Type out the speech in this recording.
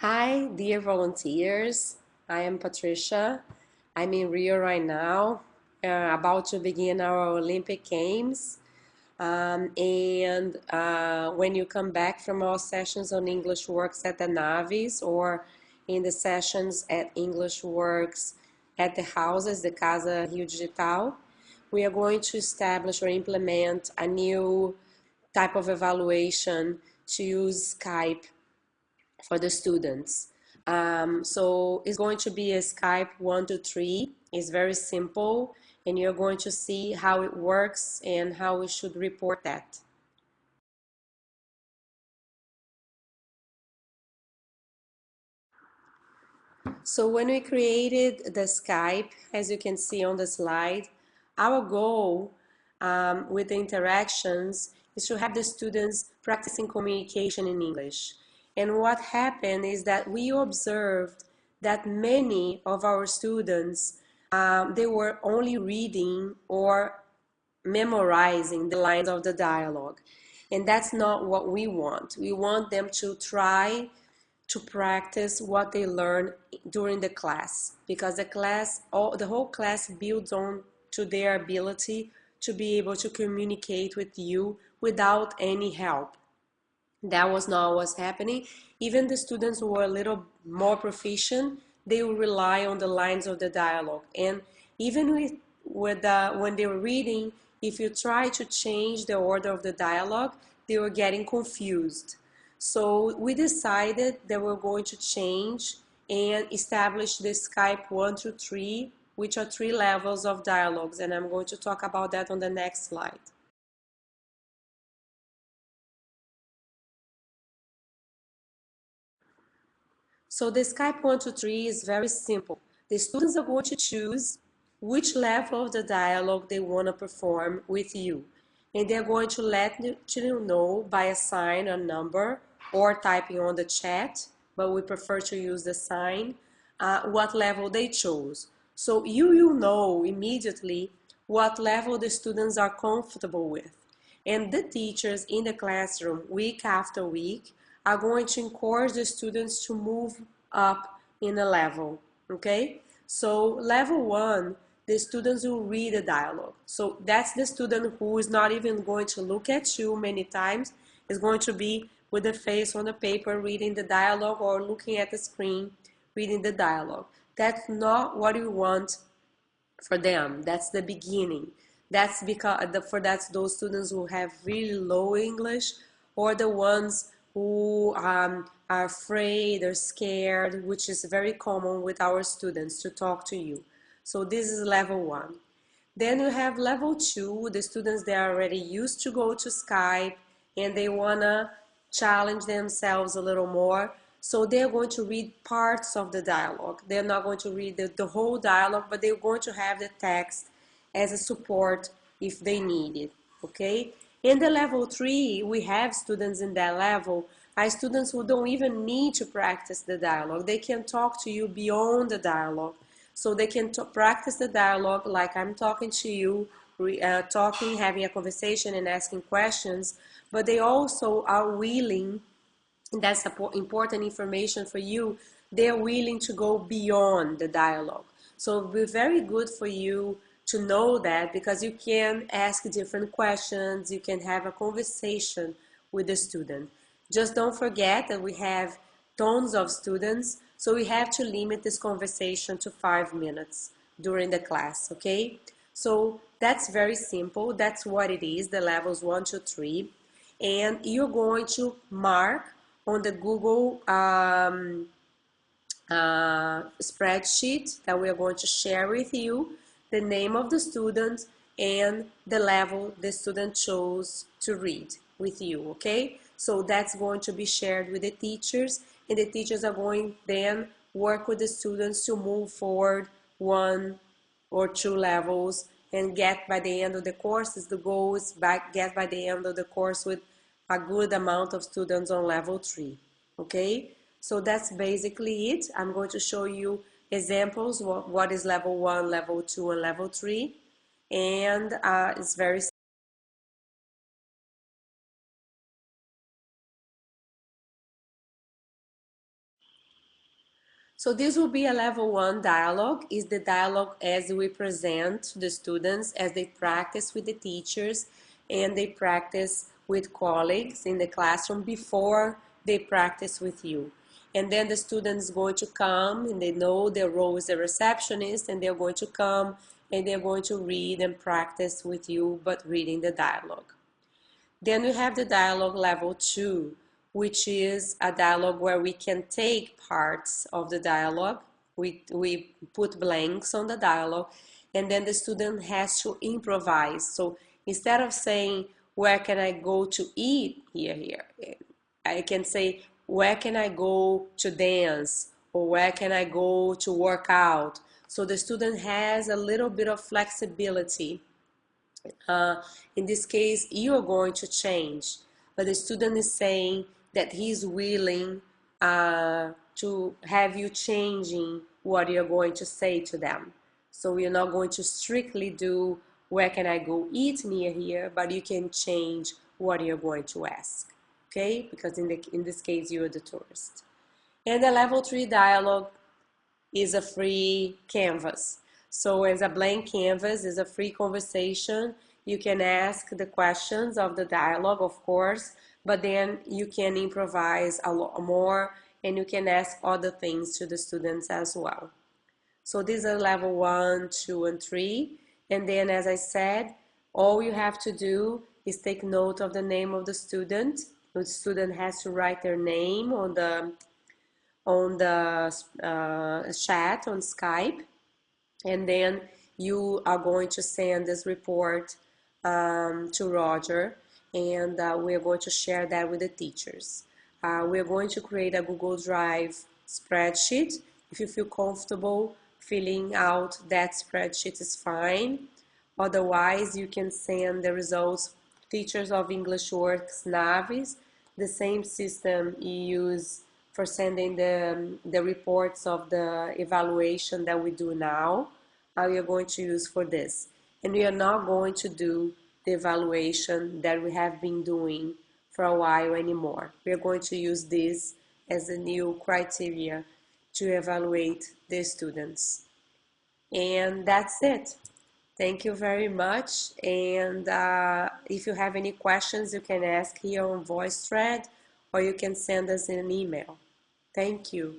Hi, dear volunteers. I am Patricia. I'm in Rio right now, about to begin our Olympic Games. And when you come back from our sessions on English Works at the Navis or in the sessions at English Works at the houses, the Casa Rio Digital, we are going to establish or implement a new type of evaluation to use Skype for the students. So it's going to be a Skype 1, 2, 3. It's very simple, and you're going to see how it works and how we should report that. So when we created the Skype, as you can see on the slide, our goal with the interactions is to have the students practicing communication in English. And what happened is that we observed that many of our students, they were only reading or memorizing the lines of the dialogue. And that's not what we want. We want them to try to practice what they learn during the class, because the whole class builds on to their ability to be able to communicate with you without any help. That was not what's happening. Even the students who were a little more proficient, they will rely on the lines of the dialogue. And even when they were reading, if you try to change the order of the dialogue, they were getting confused. So we decided that we're going to change and establish the Skype 1, 2, 3, which are 3 levels of dialogues. And I'm going to talk about that on the next slide. So the Skype 1, 2, 3 is very simple. The students are going to choose which level of the dialogue they want to perform with you. And they're going to let you know by a sign, a number, or typing on the chat, but we prefer to use the sign, what level they chose. So you will know immediately what level the students are comfortable with. And the teachers in the classroom, week after week, are going to encourage the students to move up in a level, okay? So level 1, the students will read the dialogue. So that's the student who is not even going to look at you many times, is going to be with the face on the paper reading the dialogue or looking at the screen reading the dialogue. That's not what we want for them. That's the beginning. That's because that's those students who have really low English, or the ones who are afraid or scared, which is very common with our students to talk to you. So this is level 1. Then you have level 2, the students that are already used to go to Skype and they wanna challenge themselves a little more. So they're going to read parts of the dialogue. They're not going to read the whole dialogue, but they're going to have the text as a support if they need it, okay? In the level 3, we have students in that level, are students who don't even need to practice the dialogue. They can talk to you beyond the dialogue. So they can practice the dialogue like I'm talking to you, talking, having a conversation and asking questions, but they also are willing, and that's important information for you, they're willing to go beyond the dialogue. So it'll be very good for you to know that, because you can ask different questions, you can have a conversation with the student. Just don't forget that we have tons of students, so we have to limit this conversation to 5 minutes during the class, okay? So that's very simple. That's what it is, the levels 1, 2, 3. And you're going to mark on the Google spreadsheet that we are going to share with you the name of the student and the level the student chose to read with you, okay? So that's going to be shared with the teachers, and the teachers are going then work with the students to move forward 1 or 2 levels and get by the end of the course, is the goal is get by the end of the course with a good amount of students on level 3, okay? So that's basically it. I'm going to show you examples, what is level 1, level 2, and level 3. And it's very So this will be a level 1 dialogue, is the dialogue as we present to the students, as they practice with the teachers and they practice with colleagues in the classroom before they practice with you. And then the student is going to come and they know their role is a receptionist and they're going to come and they're going to read and practice with you, but reading the dialogue. Then we have the dialogue level 2, which is a dialogue where we can take parts of the dialogue. We put blanks on the dialogue, and then the student has to improvise. So instead of saying, where can I go to eat here, I can say, where can I go to dance? Or where can I go to work out? So the student has a little bit of flexibility. In this case, you are going to change, but the student is saying that he's willing to have you changing what you're going to say to them. So you're not going to strictly do where can I go eat near here, but you can change what you're going to ask, okay? Because in this case, you're the tourist. And the level 3 dialogue is a free canvas. So as a blank canvas is a free conversation. You can ask the questions of the dialogue, of course, but then you can improvise a lot more and you can ask other things to the students as well. So these are level 1, 2, and 3. And then, as I said, all you have to do is take note of the name of the student. The student has to write their name on the chat on Skype, and then you are going to send this report to Roger, and we're going to share that with the teachers. We're going to create a Google Drive spreadsheet. If you feel comfortable filling out that spreadsheet is fine. Otherwise, you can send the results, Teachers of English Works Navis, the same system you use for sending the reports of the evaluation that we do now. We are going to use for this. And we are not going to do the evaluation that we have been doing for a while anymore. We are going to use this as a new criteria to evaluate the students. And that's it. Thank you very much. And if you have any questions, you can ask here on voice thread or you can send us an email. Thank you.